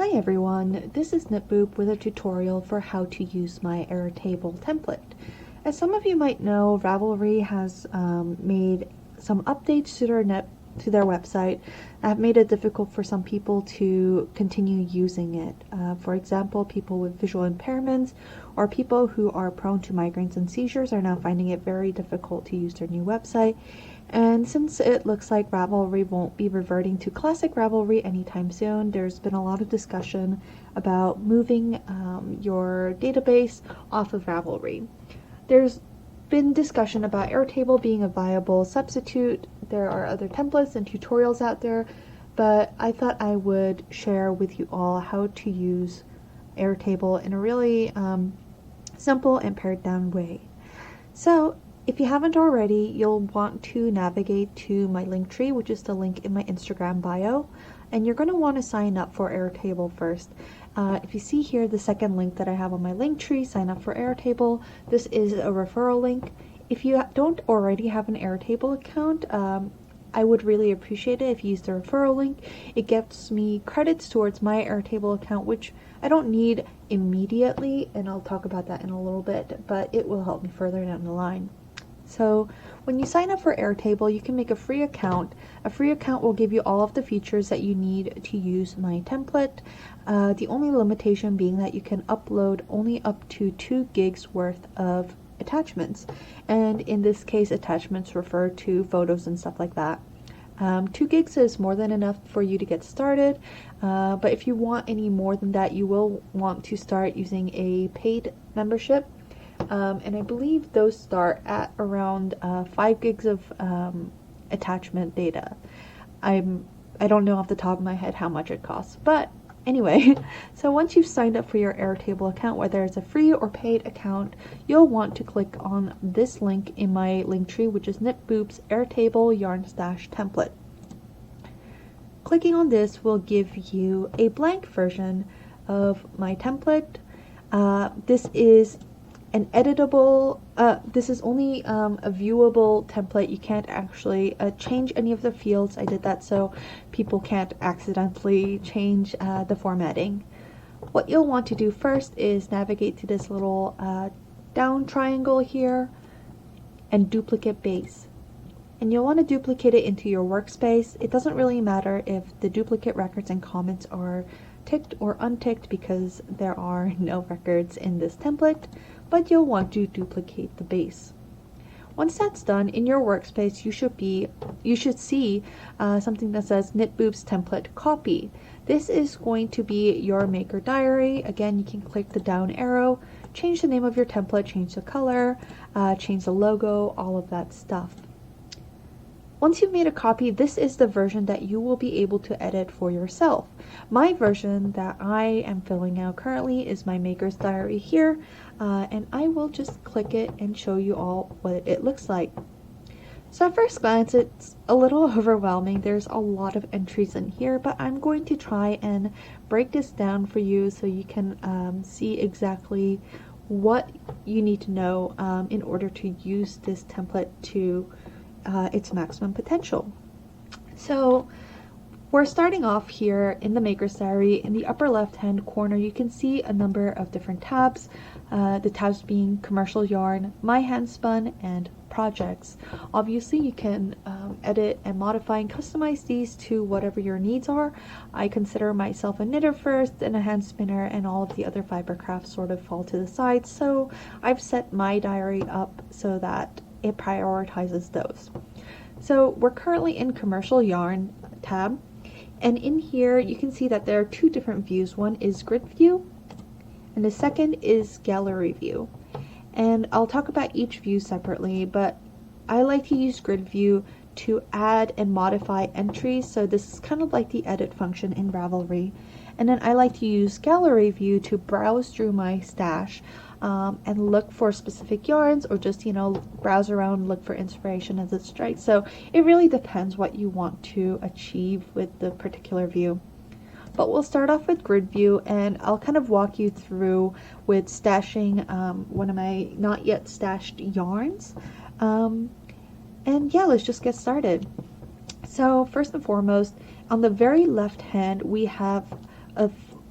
Hi everyone, this is knitboop with a tutorial for how to use my AirTable template. As some of you might know, Ravelry has made some updates to their website that have made it difficult for some people to continue using it. For example, people with visual impairments or people who are prone to migraines and seizures are now finding it very difficult to use their new website. And since it looks like Ravelry won't be reverting to classic Ravelry anytime soon, there's been a lot of discussion about moving your database off of Ravelry. There's been discussion about Airtable being a viable substitute. There are other templates and tutorials out there, but I thought I would share with you all how to use Airtable in a really simple and pared down way. So if you haven't already, you'll want to navigate to my link tree, which is the link in my Instagram bio, and you're going to want to sign up for Airtable first. If you see here the second link that I have on my link tree, sign up for Airtable. This is a referral link. If you don't already have an Airtable account, I would really appreciate it if you use the referral link. It gets me credits towards my Airtable account, which I don't need immediately, and I'll talk about that in a little bit, but it will help me further down the line. So when you sign up for Airtable, you can make a free account. A free account will give you all of the features that you need to use my template. The only limitation being that you can upload only up to 2 gigs worth of attachments. And in this case, attachments refer to photos and stuff like that. 2 gigs is more than enough for you to get started, but if you want any more than that, you will want to start using a paid membership. And I believe those start at around 5 gigs of attachment data. I don't know off the top of my head how much it costs, but anyway, so once you've signed up for your Airtable account, whether it's a free or paid account, you'll want to click on this link in my link tree, which is knitboop's Airtable yarn-template. Clicking on this will give you a blank version of my template. This is an editable, this is only a viewable template. You can't actually change any of the fields. I did that so people can't accidentally change the formatting. What you'll want to do first is navigate to this little down triangle here and duplicate base. And you'll want to duplicate it into your workspace. It doesn't really matter if the duplicate records and comments are ticked or unticked because there are no records in this template, but you'll want to duplicate the base. Once that's done, in your workspace you should see something that says knitboop's template copy. This is going to be your maker diary. Again, you can click the down arrow, change the name of your template, change the color, change the logo, all of that stuff. Once you've made a copy, this is the version that you will be able to edit for yourself. My version that I am filling out currently is my maker's diary here, and I will just click it and show you all what it looks like. So at first glance, it's a little overwhelming. There's a lot of entries in here, but I'm going to try and break this down for you so you can see exactly what you need to know in order to use this template to its maximum potential. So we're starting off here in the maker's diary. In the upper left hand corner you can see a number of different tabs, the tabs being commercial yarn, my hand spun, and projects. Obviously you can edit and modify and customize these to whatever your needs are. I consider myself a knitter first and a hand spinner, and all of the other fiber crafts sort of fall to the side, so I've set my diary up so that it prioritizes those. So we're currently in commercial yarn tab, and in here you can see that there are 2 different views. One is grid view and the second is gallery view, and I'll talk about each view separately, but I like to use grid view to add and modify entries, so this is kind of like the edit function in Ravelry. And then I like to use gallery view to browse through my stash and look for specific yarns, or just, you know, browse around, look for inspiration as it strikes. So it really depends what you want to achieve with the particular view. But we'll start off with grid view, and I'll kind of walk you through with stashing one of my not yet stashed yarns. And yeah, let's just get started. So first and foremost, on the very left hand we have a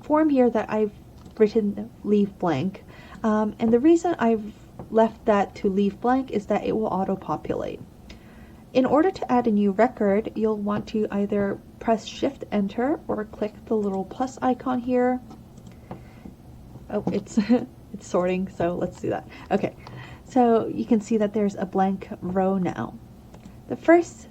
form here that I've written leave blank. And the reason I've left that to leave blank is that it will auto-populate. In order to add a new record, you'll want to either press Shift Enter or click the little plus icon here. Oh, it's it's sorting, so let's do that. Okay, so you can see that there's a blank row now. The first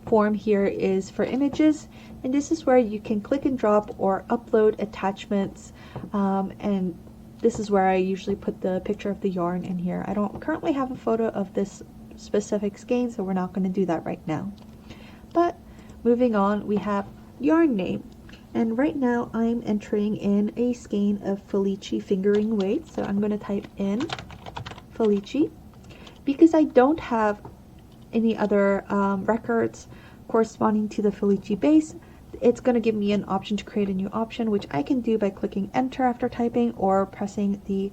form here is for images, and this is where you can click and drop or upload attachments, and this is where I usually put the picture of the yarn in here. I don't currently have a photo of this specific skein, so we're not going to do that right now. But moving on, we have yarn name, and right now I'm entering in a skein of Felici fingering weight, so I'm going to type in Felici. Because I don't have any other records corresponding to the Felici base, it's going to give me an option to create a new option, which I can do by clicking enter after typing or pressing the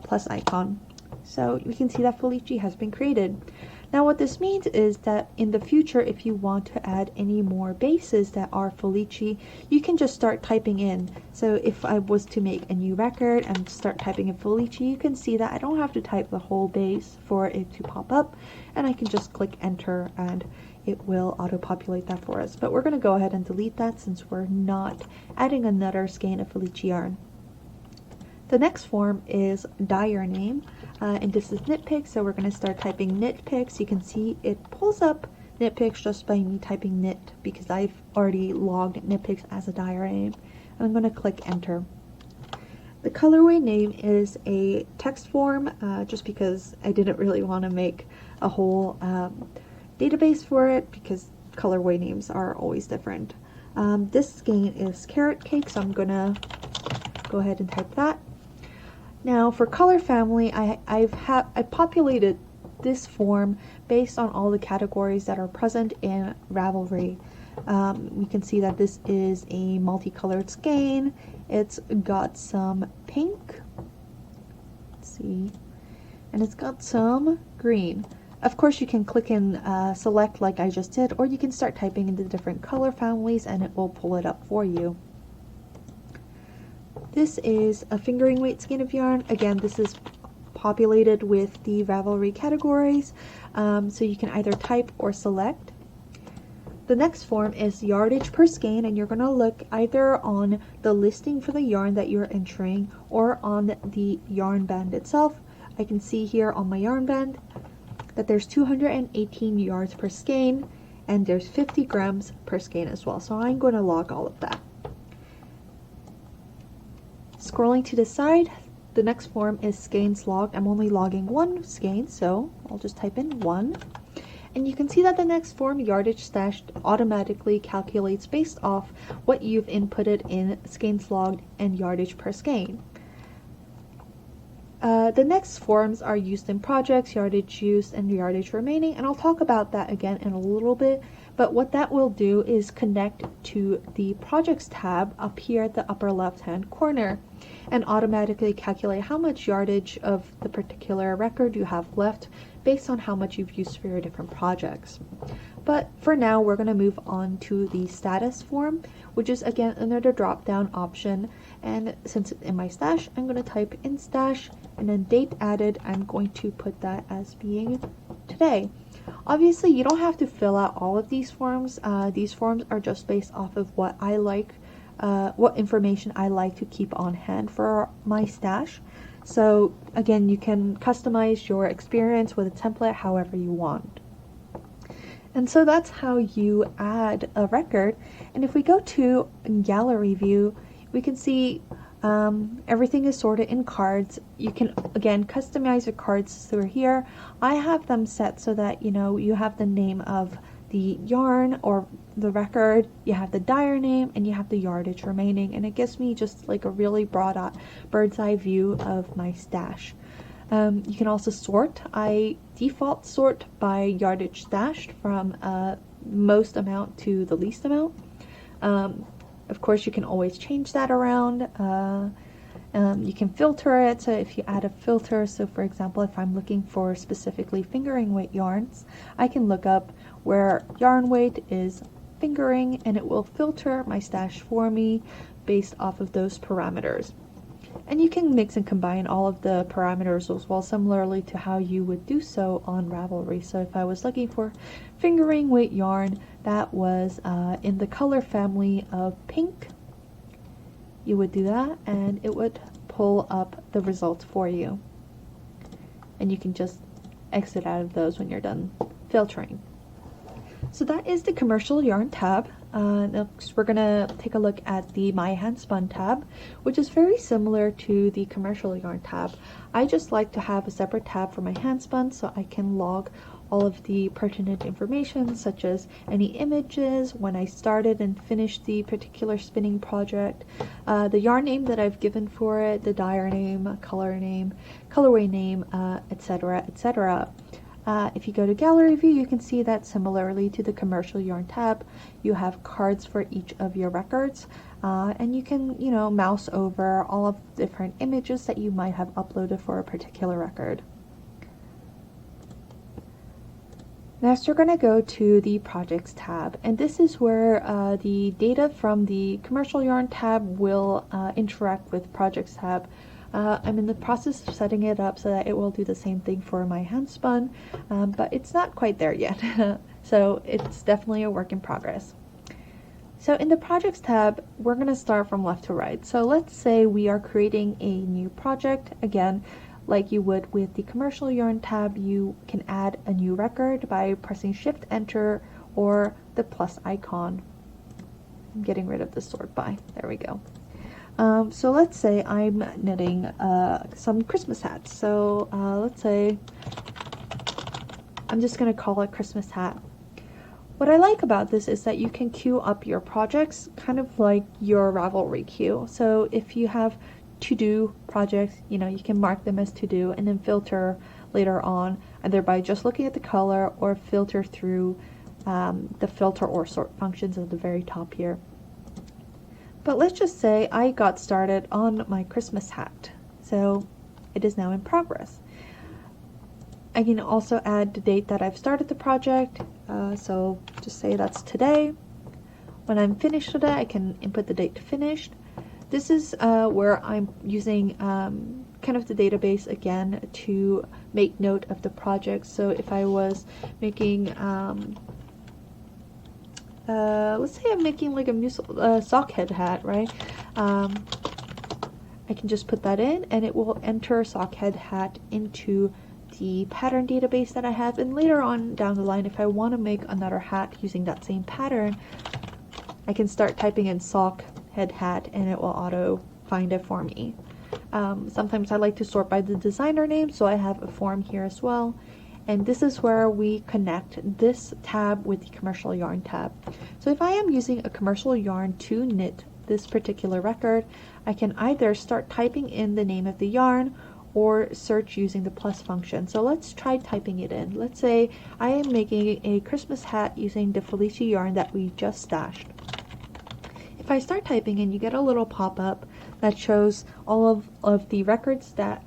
plus icon. So we can see that Felici has been created. Now what this means is that in the future, if you want to add any more bases that are Felici, you can just start typing in. So if I was to make a new record and start typing in Felici, you can see that I don't have to type the whole base for it to pop up, and I can just click enter and it will auto-populate that for us. But we're going to go ahead and delete that since we're not adding another skein of Felici yarn. The next form is dyer name, and this is knit picks, so we're going to start typing knit picks. You can see it pulls up knit picks just by me typing knit because I've already logged knit picks as a dyer name. And I'm going to click enter. The colorway name is a text form, just because I didn't really want to make a whole database for it because colorway names are always different. This skein is carrot cake, so I'm going to go ahead and type that. Now for color family, I populated this form based on all the categories that are present in Ravelry. We can see that this is a multicolored skein. It's got some pink, let's see, and it's got some green. Of course you can click and select like I just did, or you can start typing into different color families and it will pull it up for you. This is a fingering weight skein of yarn. Again, this is populated with the Ravelry categories, so you can either type or select. The next form is yardage per skein, and you're going to look either on the listing for the yarn that you're entering or on the yarn band itself. I can see here on my yarn band that there's 218 yards per skein, and there's 50 grams per skein as well, so I'm going to log all of that. Scrolling to the side, the next form is skeins logged. I'm only logging one skein, so I'll just type in 1. And you can see that the next form, yardage stashed, automatically calculates based off what you've inputted in skeins logged and yardage per skein. The next forms are used in projects, yardage used, and yardage remaining, and I'll talk about that again in a little bit. But what that will do is connect to the projects tab up here at the upper left hand corner and automatically calculate how much yardage of the particular record you have left based on how much you've used for your different projects. But for now, we're going to move on to the status form, which is again under the drop down option. And since it's in my stash, I'm going to type in stash and then date added. I'm going to put that as being today. Obviously, you don't have to fill out all of these forms. These forms are just based off of what I like, what information I like to keep on hand for my stash. So again, you can customize your experience with a template however you want. And so that's how you add a record. And if we go to gallery view, we can see everything is sorted in cards. You can again customize your cards through here. I have them set so that you have the name of the yarn or the record, you have the dyer name, and you have the yardage remaining, and it gives me just like a really broad bird's eye view of my stash. You can also sort. I default sort by yardage stashed from most amount to the least amount. Of course, you can always change that around. You can filter it, so if you add a filter, so for example, if I'm looking for specifically fingering weight yarns, I can look up where yarn weight is fingering and it will filter my stash for me based off of those parameters. And you can mix and combine all of the parameters as well, similarly to how you would do so on Ravelry. So if I was looking for fingering weight yarn that was in the color family of pink, you would do that and it would pull up the results for you. And you can just exit out of those when you're done filtering. So that is the commercial yarn tab. Next we're going to take a look at the My Hand Spun tab, which is very similar to the commercial yarn tab. I just like to have a separate tab for my hand spun so I can log all of the pertinent information, such as any images, when I started and finished the particular spinning project, the yarn name that I've given for it, the dyer name, color name, colorway name, etc., etc. If you go to gallery view, you can see that similarly to the commercial yarn tab, you have cards for each of your records, and you can, mouse over all of the different images that you might have uploaded for a particular record. Next, we're going to go to the Projects tab, and this is where the data from the Commercial Yarn tab will interact with Projects tab. I'm in the process of setting it up so that it will do the same thing for my hand spun, but it's not quite there yet, so it's definitely a work in progress. So in the Projects tab, we're going to start from left to right. So let's say we are creating a new project. Again, like you would with the Commercial Yarn tab, you can add a new record by pressing Shift Enter or the plus icon. I'm getting rid of the sort by. There we go. So let's say I'm knitting some Christmas hats. So let's say I'm just going to call it Christmas hat. What I like about this is that you can queue up your projects kind of like your Ravelry queue. So if you have to-do projects, you can mark them as to-do and then filter later on, either by just looking at the color or filter through the filter or sort functions at the very top here. But let's just say I got started on my Christmas hat, so it is now in progress. I can also add the date that I've started the project, so just say that's today. When I'm finished with it, I can input the date to finished. This is where I'm using kind of the database again to make note of the project. So if I was making, let's say I'm making like a new sock head hat, right? I can just put that in and it will enter sock head hat into the pattern database that I have. And later on down the line, if I want to make another hat using that same pattern, I can start typing in sock head hat and it will auto find it for me. Sometimes I like to sort by the designer name, so I have a form here as well. And this is where we connect this tab with the commercial yarn tab. So if I am using a commercial yarn to knit this particular record, I can either start typing in the name of the yarn or search using the plus function. So let's try typing it in. Let's say I am making a Christmas hat using the Felicia yarn that we just stashed. If I start typing in, you get a little pop-up that shows all of the records that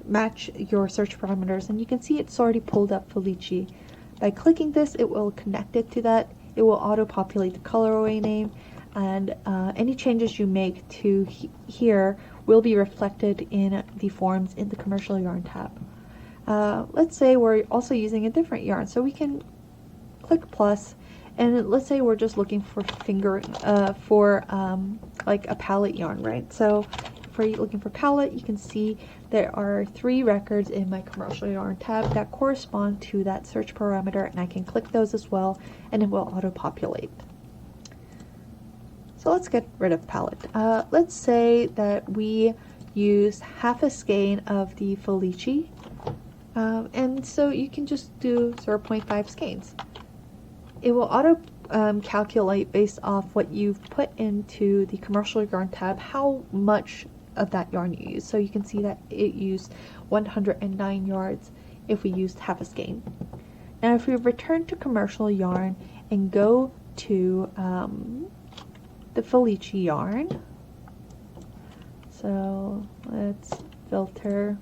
match your search parameters, and you can see it's already pulled up Felici. By clicking this, it will connect it to that. It will auto-populate the colorway name, and any changes you make to here will be reflected in the forms in the commercial yarn tab. Let's say we're also using a different yarn, so we can click plus. And let's say we're just looking for like a palette yarn, right? So if we're looking for palette, you can see there are 3 records in my commercial yarn tab that correspond to that search parameter, and I can click those as well, and it will auto-populate. So let's get rid of palette. Let's say that we use half a skein of the Felici, and so you can just do 0.5 skeins. It will auto calculate based off what you've put into the commercial yarn tab how much of that yarn you use. So you can see that it used 109 yards if we used half a skein. Now if we return to commercial yarn and go to the Felici yarn, so let's filter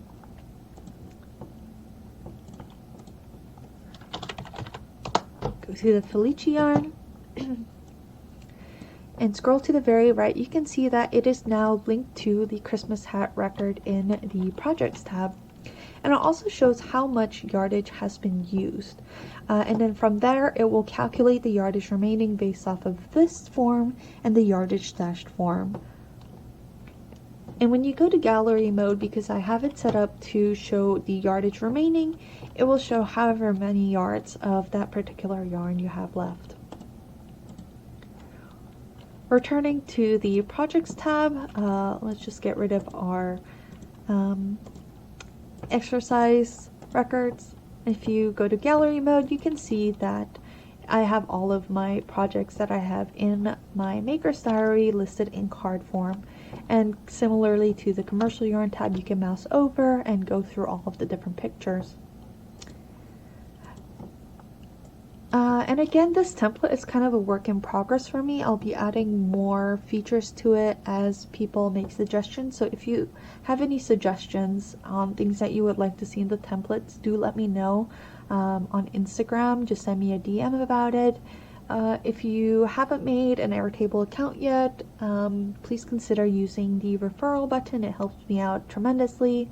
to the Felici yarn. and scroll to the very right, you can see that it is now linked to the Christmas hat record in the Projects tab. And it also shows how much yardage has been used. And then from there, it will calculate the yardage remaining based off of this form and the yardage stashed form. And when you go to gallery mode, because I have it set up to show the yardage remaining, it will show however many yards of that particular yarn you have left. Returning to the Projects tab, let's just get rid of our exercise records. If you go to gallery mode, you can see that I have all of my projects that I have in my Maker's Diary listed in card form. And similarly to the Commercial Yarn tab, you can mouse over and go through all of the different pictures. And again, this template is kind of a work in progress for me. I'll be adding more features to it as people make suggestions. So if you have any suggestions on things that you would like to see in the templates, do let me know on Instagram. Just send me a DM about it. If you haven't made an Airtable account yet, please consider using the referral button. It helps me out tremendously.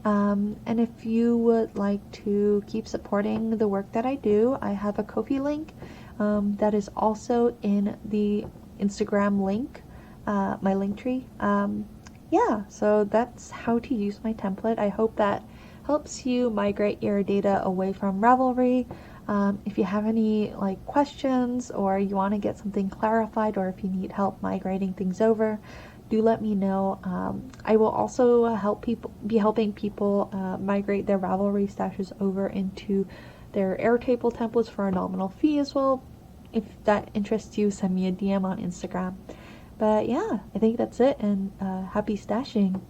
And if you would like to keep supporting the work that I do, I have a Ko-fi link that is also in the Instagram link, my link tree. Yeah, so that's how to use my template. I hope that helps you migrate your data away from Ravelry. If you have any questions, or you want to get something clarified, or if you need help migrating things over, do let me know. I will also be helping people migrate their Ravelry stashes over into their Airtable templates for a nominal fee as well. If that interests you, send me a DM on Instagram. But yeah, I think that's it, and happy stashing.